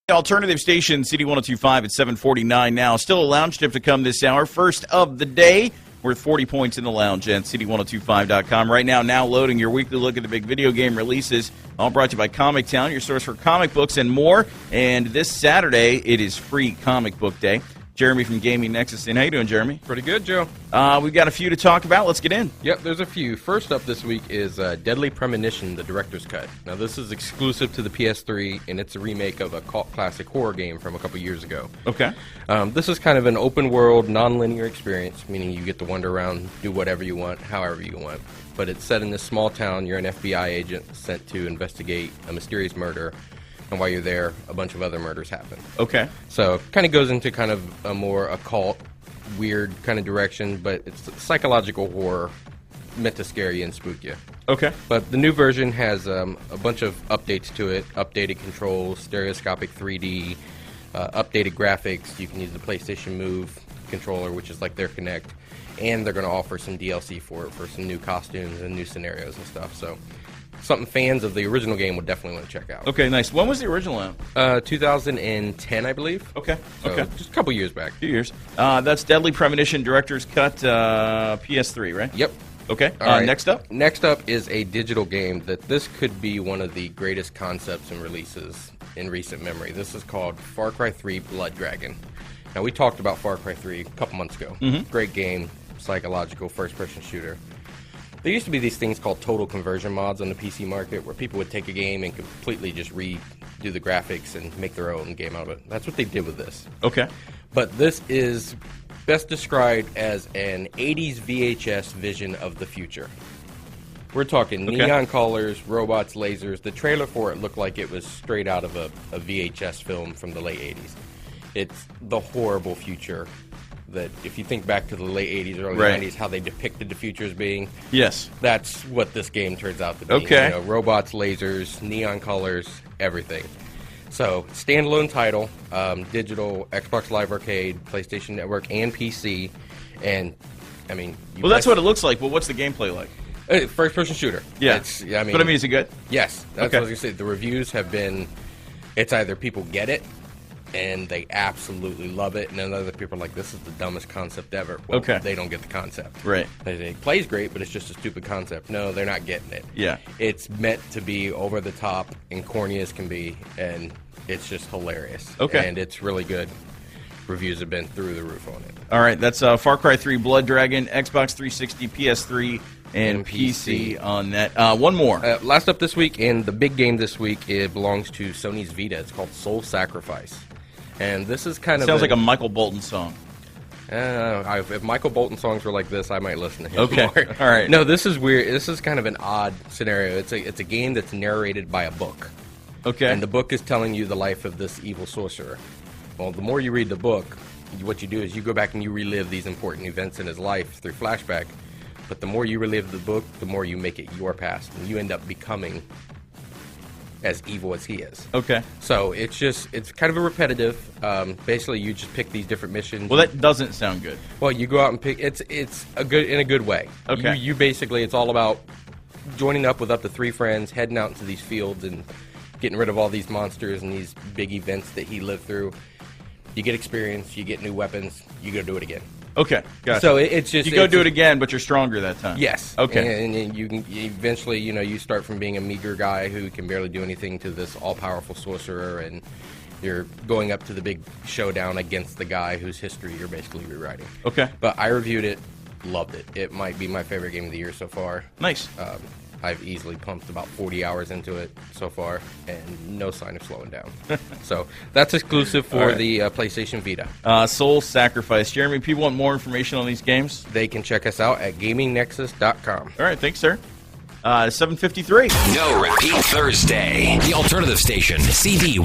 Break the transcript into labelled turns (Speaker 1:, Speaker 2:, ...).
Speaker 1: Alternative station, CD 102.5 at 7:49 now. Still a lounge tip to come this hour. First of the day, worth 40 points in the lounge at CD1025.com. Right now loading your weekly look at the big video game releases. All brought to you by Comic Town, your source for comic books and more. And this Saturday, it is free comic book day. Jeremy from Gaming Nexus. And how you doing, Jeremy?
Speaker 2: Pretty good, Joe.
Speaker 1: We've got a few to talk about. Let's get in.
Speaker 2: Yep, there's a few. First up this week is Deadly Premonition, the director's cut. Now, this is exclusive to the PS3, and it's a remake of a cult classic horror game from a couple years ago.
Speaker 1: Okay.
Speaker 2: This is kind of an open-world, non-linear experience, meaning you get to wander around, do whatever you want, however you want. But it's set in this small town. You're an FBI agent sent to investigate a mysterious murder. And while you're there, a bunch of other murders happen.
Speaker 1: Okay.
Speaker 2: So kind of goes into kind of a more occult, weird kind of direction, but it's psychological horror meant to scare you and spook you.
Speaker 1: Okay.
Speaker 2: But the new version has a bunch of updates to it, updated controls, stereoscopic 3D, updated graphics. You can use the PlayStation Move controller, which is like their Kinect, and they're going to offer some DLC for it, for some new costumes and new scenarios and stuff. So something fans of the original game would definitely want to check out.
Speaker 1: Okay, nice. When was the original out?
Speaker 2: 2010, I believe.
Speaker 1: Okay.
Speaker 2: So
Speaker 1: okay.
Speaker 2: Just a couple years back.
Speaker 1: 2 years. That's Deadly Premonition Director's Cut, PS3, right?
Speaker 2: Yep.
Speaker 1: Okay.
Speaker 2: All right.
Speaker 1: Next up?
Speaker 2: Next up is a digital game that this could be one of the greatest concepts and releases in recent memory. This is called Far Cry 3 Blood Dragon. Now, we talked about Far Cry 3 a couple months ago.
Speaker 1: Mm-hmm.
Speaker 2: Great game, psychological, first-person shooter. There used to be these things called total conversion mods on the PC market where people would take a game and completely just redo the graphics and make their own game out of it. That's what they did with this.
Speaker 1: Okay.
Speaker 2: But this is best described as an 80s VHS vision of the future. We're talking neon colors, robots, lasers. The trailer for it looked like it was straight out of a VHS film from the late 80s. It's the horrible future that if you think back to the late 80s, early 90s, how they depicted the future as being.
Speaker 1: Yes.
Speaker 2: That's what this game turns out to be.
Speaker 1: Okay.
Speaker 2: You know, robots, lasers, neon colors, everything. So, standalone title, digital, Xbox Live Arcade, PlayStation Network, and PC. And, I mean...
Speaker 1: Well, that's what it looks like, but what's the gameplay like?
Speaker 2: First-person shooter.
Speaker 1: Yeah. But I mean, is it good?
Speaker 2: Yes. That's what I was going to say. The reviews have been... It's either people get it, and they absolutely love it, and then other people are like, this is the dumbest concept ever. Well, they don't get the concept.
Speaker 1: Right.
Speaker 2: They say, it plays great, but it's just a stupid concept. No, they're not getting it.
Speaker 1: Yeah.
Speaker 2: It's meant to be over the top and corny as can be, and it's just hilarious.
Speaker 1: Okay.
Speaker 2: And it's really good. Reviews have been through the roof on it.
Speaker 1: All right, that's Far Cry 3 Blood Dragon, Xbox 360, PS3, and PC on that. One more.
Speaker 2: Last up this week, and the big game this week, it belongs to Sony's Vita. It's called Soul Sacrifice. And this is kind of...
Speaker 1: Sounds like a Michael Bolton song.
Speaker 2: If Michael Bolton songs were like this, I might listen to him more.
Speaker 1: All right.
Speaker 2: No, this is weird. This is kind of an odd scenario. It's a game that's narrated by a book.
Speaker 1: Okay.
Speaker 2: And the book is telling you the life of this evil sorcerer. Well, the more you read the book, what you do is you go back and you relive these important events in his life through flashback. But the more you relive the book, the more you make it your past. And you end up becoming as evil as he is.
Speaker 1: Okay.
Speaker 2: So it's kind of a repetitive. Basically, you just pick these different missions.
Speaker 1: Well, that doesn't sound good.
Speaker 2: Well, you go out and pick. It's in a good way.
Speaker 1: Okay.
Speaker 2: You basically, it's all about joining up with up to 3 friends, heading out into these fields and getting rid of all these monsters and these big events that he lived through. You get experience, you get new weapons, you go do it again.
Speaker 1: Okay, gotcha.
Speaker 2: So it's just...
Speaker 1: You go do it again, but you're stronger that time.
Speaker 2: Yes.
Speaker 1: Okay.
Speaker 2: And you can eventually, you start from being a meager guy who can barely do anything to this all-powerful sorcerer, and you're going up to the big showdown against the guy whose history you're basically rewriting.
Speaker 1: Okay.
Speaker 2: But I reviewed it, loved it. It might be my favorite game of the year so far.
Speaker 1: Nice.
Speaker 2: I've easily pumped about 40 hours into it so far, and no sign of slowing down. So that's exclusive for the PlayStation Vita.
Speaker 1: Soul Sacrifice. Jeremy, people want more information on these games?
Speaker 2: They can check us out at GamingNexus.com.
Speaker 1: All right, thanks, sir. 7:53.
Speaker 3: No Repeat Thursday. The Alternative Station, CD